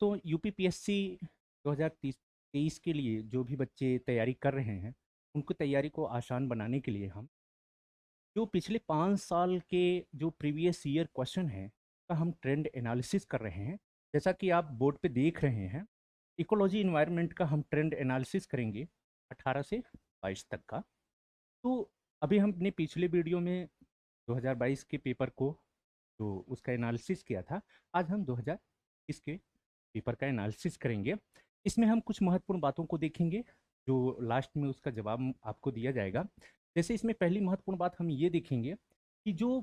तो यूपीपीएससी 2023 के लिए जो भी बच्चे तैयारी कर रहे हैं, उनको तैयारी को आसान बनाने के लिए हम जो पिछले 5 साल के जो प्रीवियस ईयर क्वेश्चन हैं का हम ट्रेंड एनालिसिस कर रहे हैं। जैसा कि आप बोर्ड पे देख रहे हैं, इकोलॉजी इन्वायरमेंट का हम ट्रेंड एनालिसिस करेंगे 18 से 22 तक का। तो अभी हमने पिछले वीडियो में 2022 के पेपर को जो उसका एनालिसिस किया था, आज हम 2021 के पेपर का एनालिसिस करेंगे। इसमें हम कुछ महत्वपूर्ण बातों को देखेंगे जो लास्ट में उसका जवाब आपको दिया जाएगा। जैसे इसमें पहली महत्वपूर्ण बात हम ये देखेंगे कि जो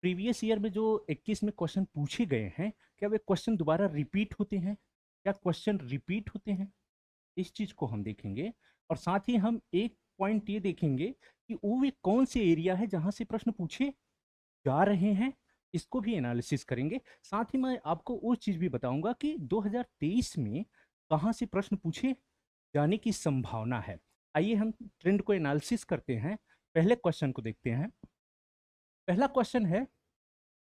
प्रीवियस ईयर में जो 21 में क्वेश्चन पूछे गए हैं, क्या वे क्वेश्चन दोबारा रिपीट होते हैं? क्या क्वेश्चन रिपीट होते हैं? इस चीज को हम देखेंगे। और साथ ही हम एक पॉइंट ये देखेंगे कि वो वे कौन से एरिया है जहां से प्रश्न पूछे जा रहे हैं, इसको भी एनालिसिस करेंगे। साथ ही मैं आपको वो चीज भी बताऊंगा कि 2023 में कहां से प्रश्न पूछे जाने की संभावना है। आइए हम ट्रेंड को एनालिसिस करते हैं। पहले क्वेश्चन को देखते हैं। पहला क्वेश्चन है,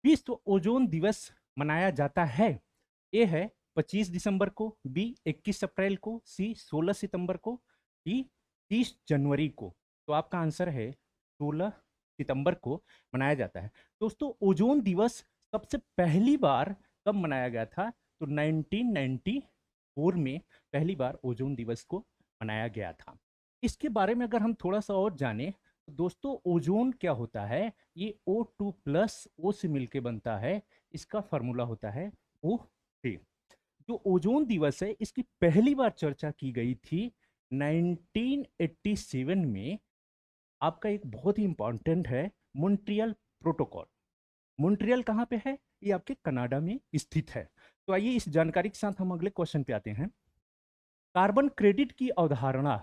विश्व ओजोन दिवस मनाया जाता है। ए है 25 दिसंबर को, बी 21 अप्रैल को, सी 16 सितंबर को, डी 30 जनवरी को। तो आपका आंसर है 16 सितंबर को मनाया जाता है। दोस्तों, ओजोन दिवस सबसे पहली बार कब मनाया गया था? तो 1994 में पहली बार ओजोन दिवस को मनाया गया था। इसके बारे में अगर हम थोड़ा सा और जानें, तो दोस्तों ओजोन क्या होता है? ये O2 प्लस O से मिलके बनता है। इसका फॉर्मूला होता है O3। जो ओजोन दिवस है, इसकी पहली बार चर्चा की गई थी 1987 में। आपका एक बहुत ही इंपॉर्टेंट है, मॉन्ट्रियल प्रोटोकॉल। मॉन्ट्रियल कहाँ पे है? ये आपके कनाडा में स्थित है। तो आइए इस जानकारी के साथ हम अगले क्वेश्चन पे आते हैं। कार्बन क्रेडिट की अवधारणा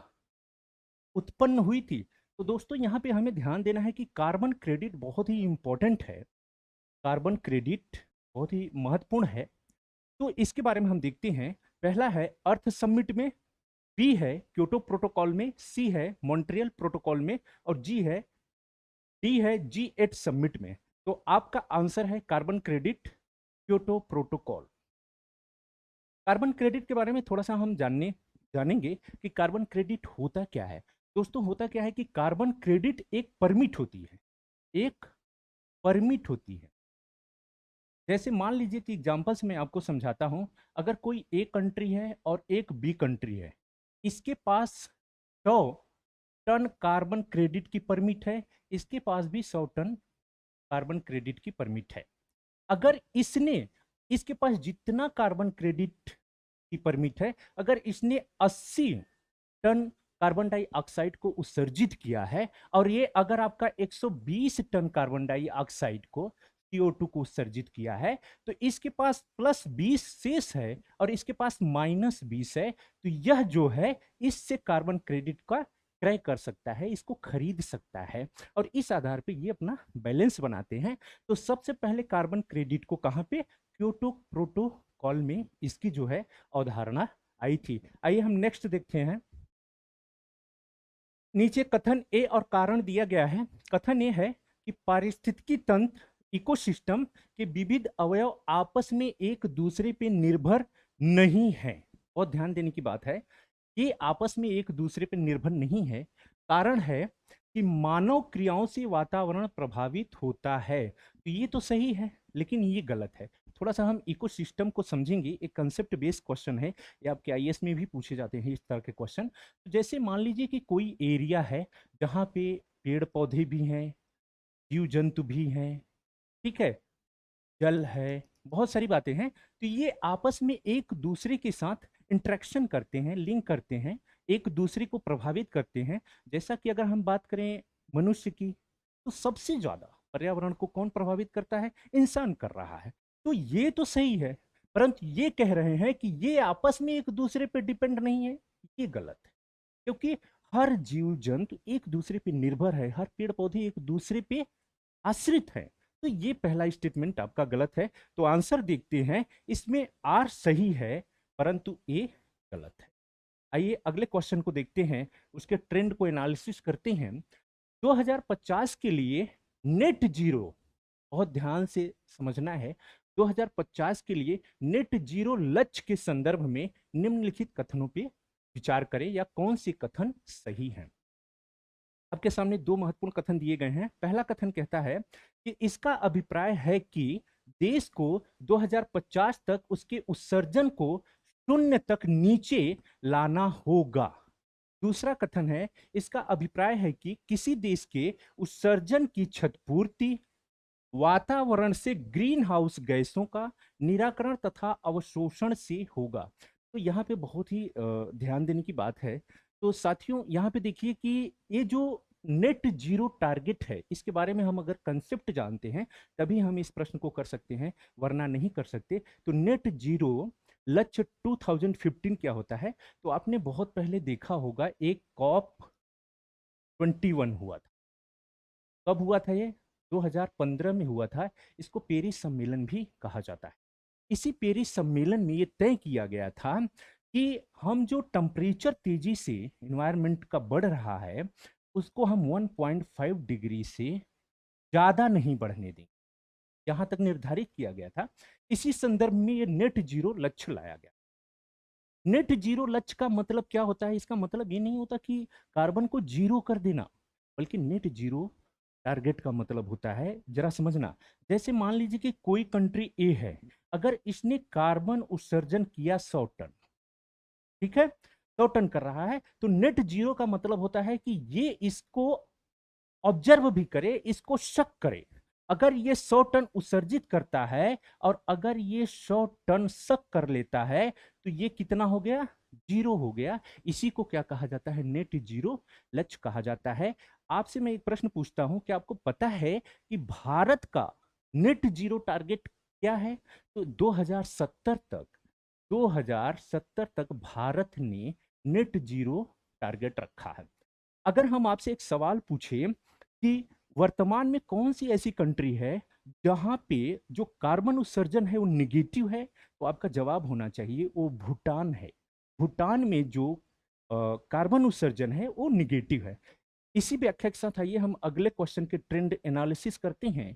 उत्पन्न हुई थी। तो दोस्तों यहाँ पे हमें ध्यान देना है कि कार्बन क्रेडिट बहुत ही इंपॉर्टेंट है। कार्बन क्रेडिट बहुत ही महत्वपूर्ण है। तो इसके बारे में हम देखते हैं। पहला है अर्थ समिट में, बी है क्योटो प्रोटोकॉल में, सी है मॉन्ट्रियल प्रोटोकॉल में, और डी है G8 समिट में। तो आपका आंसर है carbon credit Kyoto protocol. Carbon credit के बारे में थोड़ा सा हम जानेंगे कि कार्बन क्रेडिट होता क्या है। दोस्तों, होता क्या है कि कार्बन क्रेडिट एक परमिट होती है। एक परमिट होती है। जैसे मान लीजिए कि एग्जांपल्स में आपको समझाता हूं। अगर कोई ए कंट्री है और एक बी कंट्री है, इसके पास 100 टन कार्बन क्रेडिट की परमिट है, इसके पास भी 100 टन कार्बन क्रेडिट की परमिट है। अगर इसके पास जितना कार्बन क्रेडिट की परमिट है, अगर इसने 80 टन कार्बन डाइऑक्साइड को उत्सर्जित किया है, और ये अगर आपका 120 टन कार्बन डाइऑक्साइड को CO2 को उत्सर्जित किया है, तो इसके पास +20 शेष है और इसके पास -20 है। तो यह जो है, इससे कार्बन क्रेडिट का क्रय कर सकता है, इसको खरीद सकता है, और इस आधार पे ये अपना बैलेंस बनाते हैं। तो सबसे पहले कार्बन क्रेडिट को कहां पे? क्योटो प्रोटोकॉल में इसकी जो है अवधारणा आई थी। आइए हम नेक्स्ट देखते हैं। नीचे कथन ए और कारण दिया गया है। कथन ए है कि पारिस्थितिकी तंत्र इकोसिस्टम के विविध अवयव आपस में एक दूसरे पे निर्भर नहीं है। बहुत ध्यान देने की बात है, ये आपस में एक दूसरे पे निर्भर नहीं है। कारण है कि मानव क्रियाओं से वातावरण प्रभावित होता है। तो ये तो सही है, लेकिन ये गलत है। थोड़ा सा हम इकोसिस्टम को समझेंगे। एक कंसेप्ट बेस्ड क्वेश्चन है, ये आपके आईएएस में भी पूछे जाते हैं इस तरह के क्वेश्चन। तो जैसे मान लीजिए कि कोई एरिया है जहाँ पे पेड़ पौधे भी हैं, जीव जंतु भी हैं, ठीक है, जल है, बहुत सारी बातें हैं। तो ये आपस में एक दूसरे के साथ इंटरेक्शन करते हैं, लिंक करते हैं, एक दूसरे को प्रभावित करते हैं। जैसा कि अगर हम बात करें मनुष्य की, तो सबसे ज्यादा पर्यावरण को कौन प्रभावित करता है? इंसान कर रहा है। तो ये तो सही है, परंतु ये कह रहे हैं कि ये आपस में एक दूसरे पे डिपेंड नहीं है। ये गलत है, क्योंकि हर जीव जंतु एक दूसरे पे निर्भर है, हर पेड़ पौधे एक दूसरे पे आश्रित है। तो ये पहला स्टेटमेंट आपका गलत है। तो आंसर देखते हैं, इसमें आर सही है परंतु ए गलत है। आइए अगले क्वेश्चन को देखते हैं, उसके ट्रेंड को एनालिसिस करते हैं। 2050 के लिए नेट जीरो, बहुत ध्यान से समझना है, 2050 के लिए नेट जीरो लक्ष्य के संदर्भ में निम्नलिखित कथनों पे विचार करें या कौन से कथन सही हैं। आपके सामने दो महत्वपूर्ण कथन दिए गए हैं। पहला कथन कहता है कि इसका अभिप्राय है कि देश को 2050 तक उसके उत्सर्जन को शून्य तक नीचे लाना होगा। दूसरा कथन है, इसका अभिप्राय है कि किसी देश के उत्सर्जन की क्षतिपूर्ति वातावरण से ग्रीन हाउस गैसों का निराकरण तथा अवशोषण से होगा। तो यहाँ पे बहुत ही ध्यान देने की बात है। तो साथियों यहाँ पे देखिए कि ये जो नेट जीरो टारगेट है, इसके बारे में हम अगर कंसेप्ट जानते हैं तभी हम इस प्रश्न को कर सकते हैं, वरना नहीं कर सकते। तो नेट जीरो लक्ष्य 2015 क्या होता है? तो आपने बहुत पहले देखा होगा, एक कॉप 21 हुआ था। कब हुआ था ये? 2015 में हुआ था। इसको पेरिस सम्मेलन भी कहा जाता है। इसी पेरिस सम्मेलन में ये तय किया गया था कि हम जो टेम्परेचर तेजी से इन्वायरमेंट का बढ़ रहा है, उसको हम 1.5 डिग्री से ज्यादा नहीं बढ़ने दें, यहां तक निर्धारित किया गया था। इसी संदर्भ में ये नेट जीरो लक्ष्य लाया गया। नेट जीरो लक्ष्य का मतलब क्या होता है? इसका मतलब ये नहीं होता कि कार्बन को जीरो कर देना, बल्कि नेट जीरो टारगेट का मतलब होता है, जरा समझना, जैसे मान लीजिए कि कोई कंट्री ए है, अगर इसने कार्बन उत्सर्जन किया 100 टन, ठीक है, 100 टन कर रहा है, तो नेट जीरो का मतलब होता है कि ये इसको ऑब्जर्व भी करे, इसको शक करे। अगर ये 100 टन उत्सर्जित करता है और अगर ये 100 टन शक कर लेता है, तो ये कितना हो गया? जीरो हो गया। इसी को क्या कहा जाता है? नेट जीरो लक्ष्य कहा जाता है। आपसे मैं एक प्रश्न पूछता हूं, क्या आपको पता है कि भारत का नेट जीरो टारगेट क्या है? तो 2070 तक भारत ने नेट जीरो टारगेट रखा है। अगर हम आपसे एक सवाल पूछे कि वर्तमान में कौन सी ऐसी कंट्री है जहां पे जो कार्बन उत्सर्जन है वो निगेटिव है, तो आपका जवाब होना चाहिए वो भूटान है। भूटान में जो कार्बन उत्सर्जन है वो निगेटिव है। इसी व्याख्या के साथ आइए हम अगले क्वेश्चन के ट्रेंड एनालिसिस करते हैं।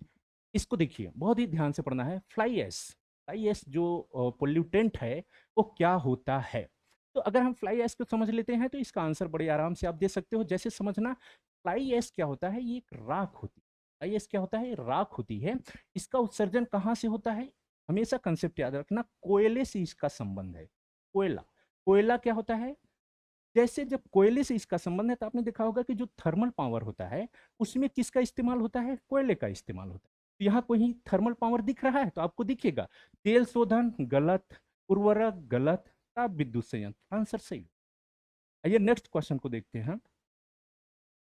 इसको देखिए, बहुत ही ध्यान से पढ़ना है। फ्लाई एश जो पोल्यूटेंट है वो क्या होता है? तो अगर हम फ्लाई एश को समझ लेते हैं तो इसका आंसर बड़े आराम से आप दे सकते हो। जैसे समझना, फ्लाई एश क्या होता है? ये एक राख होती है। फ्लाई एश क्या होता है? राख होती है। इसका उत्सर्जन कहाँ से होता है? हमेशा कंसेप्ट याद रखना, कोयले से इसका संबंध है। कोयला, कोयला क्या होता है? जैसे जब कोयले से इसका संबंध है, तो आपने देखा होगा कि जो थर्मल पावर होता है उसमें किसका इस्तेमाल होता है? कोयले का इस्तेमाल होता है। तो यहाँ कोई थर्मल पावर दिख रहा है तो आपको दिखेगा। तेल शोधन गलत, उर्वरक गलत, ताप विद्युत संयंत्र आंसर सही। आइए नेक्स्ट क्वेश्चन को देखते हैं।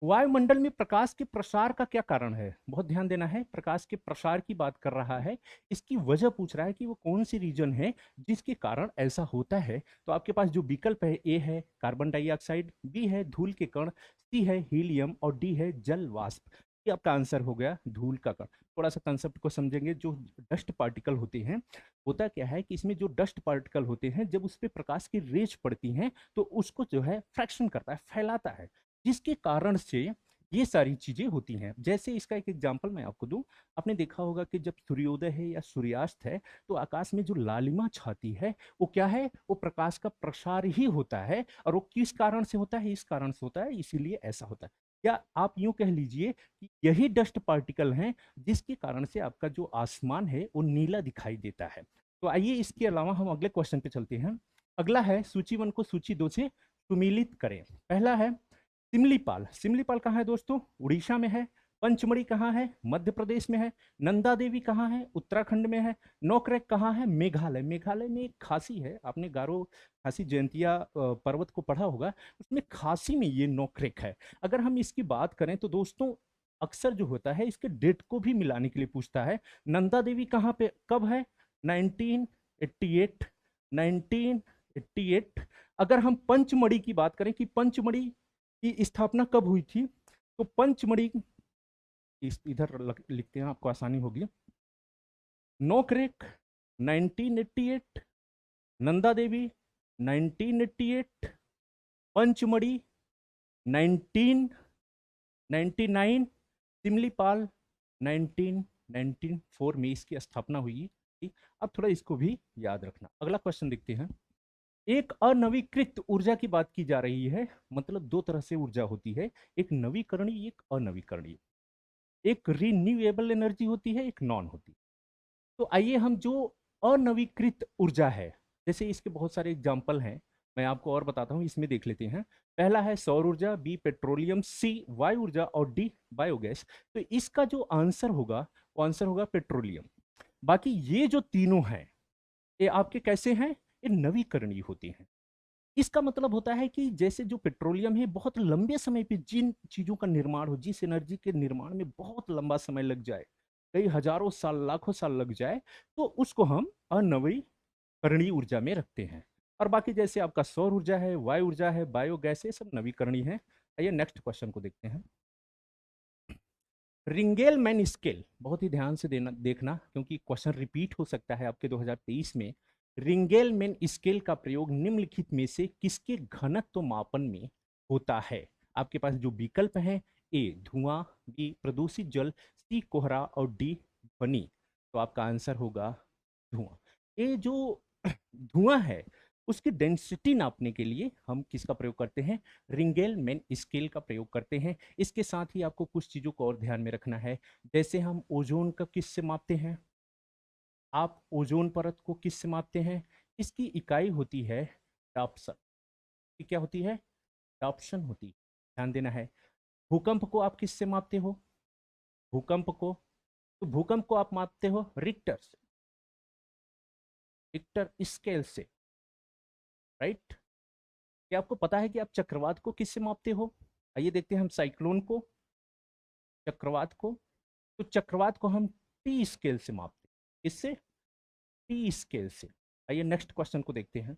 वायुमंडल में प्रकाश के प्रसार का क्या कारण है? बहुत ध्यान देना है, प्रकाश के प्रसार की बात कर रहा है। इसकी वजह पूछ रहा है कि वो कौन सी रीजन है जिसके कारण ऐसा होता है। तो आपके पास जो विकल्प है, ए है कार्बन डाइऑक्साइड, बी है धूल के कण, सी है हीलियम और डी है जल वाष्प। ये आपका आंसर हो गया, धूल का कण। थोड़ा सा कंसेप्ट को समझेंगे। जो डस्ट पार्टिकल होते हैं, होता क्या है कि इसमें जो डस्ट पार्टिकल होते हैं, जब उस पर प्रकाश की रेज पड़ती हैं तो उसको जो है फ्रैक्शन करता है, फैलाता है, जिसके कारण से ये सारी चीजें होती हैं। जैसे इसका एक एग्जांपल मैं आपको दूं, आपने देखा होगा कि जब सूर्योदय है या सूर्यास्त है तो आकाश में जो लालिमा छाती है वो क्या है? वो प्रकाश का प्रसार ही होता है। और वो किस कारण से होता है? इस कारण से होता है, इसीलिए ऐसा होता है। या आप यूं कह लीजिए कि यही डस्ट पार्टिकल हैं जिसके कारण से आपका जो आसमान है वो नीला दिखाई देता है। तो आइए इसके अलावा हम अगले क्वेश्चन पे चलते हैं। अगला है, सूची 1 को सूची 2 से सुमिलित करें। पहला है सिमलीपाल। सिमलीपाल कहाँ है दोस्तों? उड़ीसा में है। पंचमढ़ी कहाँ है? मध्य प्रदेश में है। नंदा देवी कहाँ है? उत्तराखंड में है। नोकरेक कहाँ है? मेघालय। मेघालय में एक खासी है, आपने गारो खासी जयंतिया पर्वत को पढ़ा होगा, उसमें खासी में ये नोकरेक है। अगर हम इसकी बात करें तो दोस्तों, अक्सर जो होता है इसके डेट को भी मिलाने के लिए पूछता है। नंदा देवी कहाँ पे कब है? 1988। 1988। अगर हम पंचमढ़ी की बात करें कि पंचमढ़ी की स्थापना कब हुई थी, तो पंचमढ़ी इधर लिखते हैं, आपको आसानी होगी। नोकरेक 1988, नंदा देवी 1988, पंचमढ़ी 1999, सिमलीपाल 1994 में इसकी स्थापना हुई। ठीक, अब थोड़ा इसको भी याद रखना। अगला क्वेश्चन देखते हैं। एक अनवीकृत ऊर्जा की बात की जा रही है, मतलब दो तरह से ऊर्जा होती है, एक नवीकरणीय एक अनवीकरणीय। एक रिन्यूएबल एनर्जी होती है, एक नॉन होती है। तो आइए हम जो अनवीकृत ऊर्जा है, जैसे इसके बहुत सारे एग्जाम्पल हैं, मैं आपको और बताता हूं, इसमें देख लेते हैं। पहला है सौर ऊर्जा, बी पेट्रोलियम, सी वायु ऊर्जा और डी बायोगैस। तो इसका जो आंसर होगा वो आंसर होगा पेट्रोलियम। बाकी ये जो तीनों हैं ये आपके कैसे हैं, ये नवीकरणीय होते हैं। इसका मतलब होता है कि जैसे जो पेट्रोलियम है बहुत लंबे समय पे जिन चीजों का निर्माण हो, जिस एनर्जी के निर्माण में बहुत लंबा समय लग जाए, कई हजारों साल लाखों साल लग जाए, तो उसको हम अनवीकरणीय ऊर्जा में रखते हैं। और बाकी जैसे आपका सौर ऊर्जा है, वायु ऊर्जा है, बायोगैस है, सब नवीकरणीय है। आइए नेक्स्ट क्वेश्चन को देखते हैं। रिंगेलमैन स्केल, बहुत ही ध्यान से देखना क्योंकि क्वेश्चन रिपीट हो सकता है आपके 2023 में। रिंगेलमैन स्केल का प्रयोग निम्नलिखित में से किसके घनत्व मापन में होता है? आपके पास जो विकल्प हैं, ए धुआं, बी प्रदूषित जल, सी कोहरा और डी ध्वनि। तो आपका आंसर होगा धुआं। ये जो धुआं है उसकी डेंसिटी नापने के लिए हम किसका प्रयोग करते हैं? रिंगेलमैन स्केल का प्रयोग करते हैं। इसके साथ ही आपको कुछ चीजों को और ध्यान में रखना है। जैसे हम ओजोन का किससे मापते हैं? आप ओजोन परत को किससे मापते हैं? इसकी इकाई होती है डाप्सन। ये क्या होती है? डाप्सन होती है, ध्यान देना है। भूकंप को आप किससे मापते हो? भूकंप को, तो भूकंप को आप मापते हो रिक्टर से, रिक्टर स्केल से, राइट। क्या आपको पता है कि आप चक्रवात को किससे मापते हो? आइए देखते हैं हम साइक्लोन को, चक्रवात को। तो चक्रवात को हम टी स्केल से मापते हैं। किससे? टी स्केल से। आइए नेक्स्ट क्वेश्चन को देखते हैं।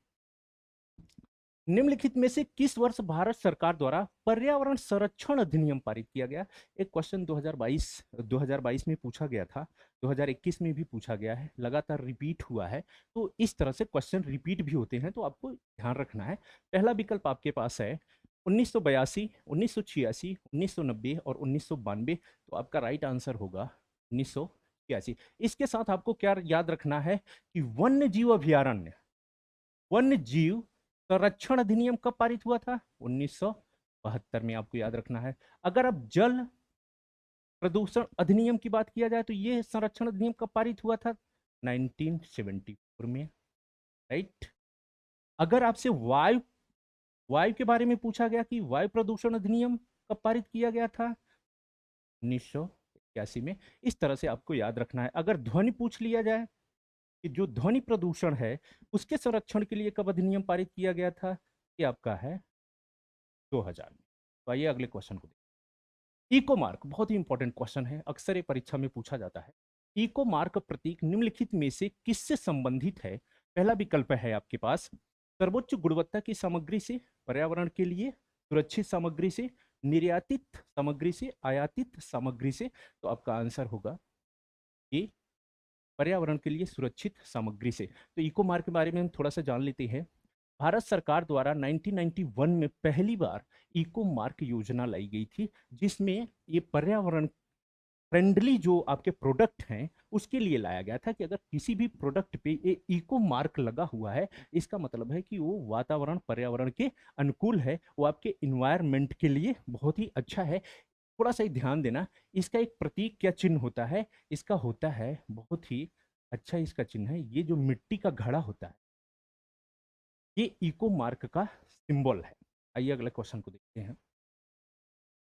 निम्नलिखित में से किस वर्ष भारत सरकार द्वारा पर्यावरण संरक्षण अधिनियम पारित किया गया? एक क्वेश्चन 2022 में पूछा गया था, 2021 में भी पूछा गया है, लगातार रिपीट हुआ है। तो इस तरह से क्वेश्चन रिपीट भी होते हैं, तो आपको ध्यान रखना है। पहला विकल्प आपके पास है 1982, 1986, 1990 और 1992। तो आपका राइट आंसर होगा 1986। इसके साथ आपको क्या याद रखना है कि वन्य जीव अभयारण्य, वन्य जीव संरक्षण अधिनियम कब पारित हुआ था? 1972 में, आपको याद रखना है। अगर अब जल प्रदूषण अधिनियम की बात किया जाए तो ये संरक्षण अधिनियम कब पारित हुआ था? 1974 में, राइट। अगर आपसे वायु वायु के बारे में पूछा गया कि वायु प्रदूषण अधिनियम कब पारित किया गया था? 1981 में। इस तरह से आपको याद रखना है। अगर ध्वनि पूछ लिया जाए कि जो ध्वनि प्रदूषण है उसके संरक्षण के लिए कब अधिनियम पारित किया गया था? ये आपका है 2000 में। तो आइए अगले क्वेश्चन को देखिए। इको मार्क बहुत ही इंपॉर्टेंट क्वेश्चन है, अक्सर ये परीक्षा में पूछा जाता है। इको मार्क प्रतीक निम्नलिखित में से किससे संबंधित है? पहला विकल्प है आपके पास सर्वोच्च गुणवत्ता की सामग्री से, पर्यावरण के लिए सुरक्षित सामग्री से, निर्यातित सामग्री से, आयातित सामग्री से। तो आपका आंसर होगा ये पर्यावरण के लिए सुरक्षित सामग्री से। तो इको मार्क के बारे में हम थोड़ा सा जान लेते हैं। भारत सरकार द्वारा 1991 में पहली बार इको मार्क योजना लाई गई थी, जिसमें ये पर्यावरण फ्रेंडली जो आपके प्रोडक्ट हैं उसके लिए लाया गया था कि अगर किसी भी प्रोडक्ट पे ये इको मार्क लगा हुआ है, इसका मतलब है कि वो वातावरण पर्यावरण के अनुकूल है, वो आपके इन्वायरमेंट के लिए बहुत ही अच्छा है। थोड़ा सा ही ध्यान देना, इसका एक प्रतीक क्या चिन्ह होता है? इसका होता है बहुत ही अच्छा, इसका चिन्ह है ये जो मिट्टी का घड़ा होता है, ये इको मार्क का सिंबल है। आइए अगले क्वेश्चन को देखते हैं।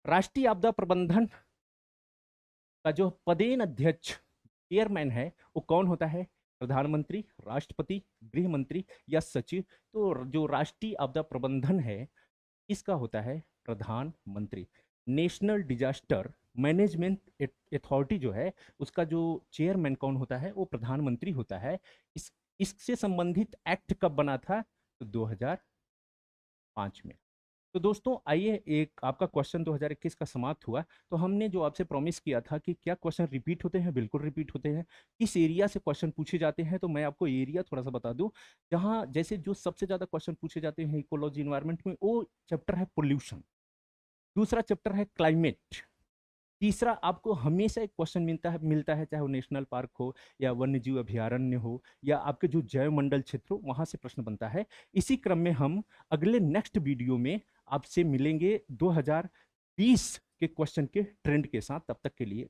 राष्ट्रीय आपदा प्रबंधन का जो पदेन अध्यक्ष चेयरमैन है वो कौन होता है? प्रधानमंत्री, राष्ट्रपति, गृह मंत्री या सचिव? तो जो राष्ट्रीय आपदा प्रबंधन है इसका होता है प्रधानमंत्री। नेशनल डिजास्टर मैनेजमेंट अथॉरिटी जो है उसका जो चेयरमैन कौन होता है? वो प्रधानमंत्री होता है। इससे संबंधित एक्ट कब बना था? तो 2005 में। तो दोस्तों आइए, एक आपका क्वेश्चन 2021 का समाप्त हुआ। तो हमने जो आपसे प्रॉमिस किया था कि क्या क्वेश्चन रिपीट होते हैं, बिल्कुल रिपीट होते हैं। किस एरिया से क्वेश्चन पूछे जाते हैं, तो मैं आपको एरिया थोड़ा सा बता दूं। जहां जैसे जो सबसे ज्यादा क्वेश्चन पूछे जाते हैं इकोलॉजी इन्वायरमेंट में, वो चैप्टर है पोल्यूशन, दूसरा चैप्टर है क्लाइमेट, तीसरा, आपको हमेशा एक क्वेश्चन मिलता है, चाहे वो नेशनल पार्क हो या वन्य जीव अभयारण्य हो या आपके जो जैव मंडल क्षेत्र हो, वहां से प्रश्न बनता है। इसी क्रम में हम अगले नेक्स्ट वीडियो में आपसे मिलेंगे 2020 के क्वेश्चन के ट्रेंड के साथ। तब तक के लिए